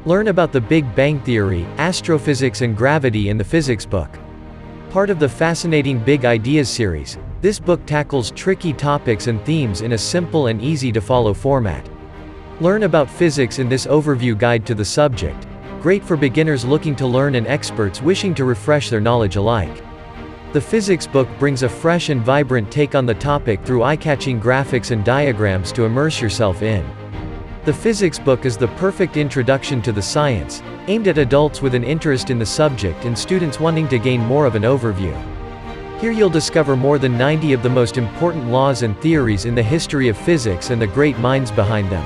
Learn about the Big Bang Theory, astrophysics and gravity in the physics book. Part of the fascinating Big Ideas series, this book tackles tricky topics and themes in a simple and easy-to-follow format. Learn about physics in this overview guide to the subject, great for beginners looking to learn and experts wishing to refresh their knowledge alike. The physics book brings a fresh and vibrant take on the topic through eye-catching graphics and diagrams to immerse yourself in. The physics book is the perfect introduction to the science, aimed at adults with an interest in the subject and students wanting to gain more of an overview. Here you'll discover more than 90 of the most important laws and theories in the history of physics and the great minds behind them.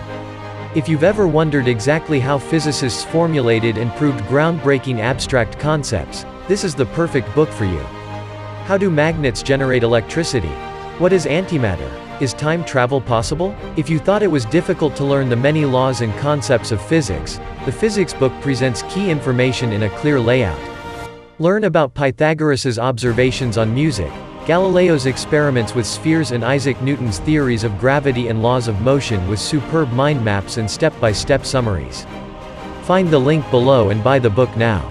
If you've ever wondered exactly how physicists formulated and proved groundbreaking abstract concepts, this is the perfect book for you. How do magnets generate electricity? What is antimatter? Is time travel possible? If you thought it was difficult to learn the many laws and concepts of physics, the physics book presents key information in a clear layout. Learn about Pythagoras' observations on music, Galileo's experiments with spheres and Isaac Newton's theories of gravity and laws of motion with superb mind maps and step-by-step summaries. Find the link below and buy the book now.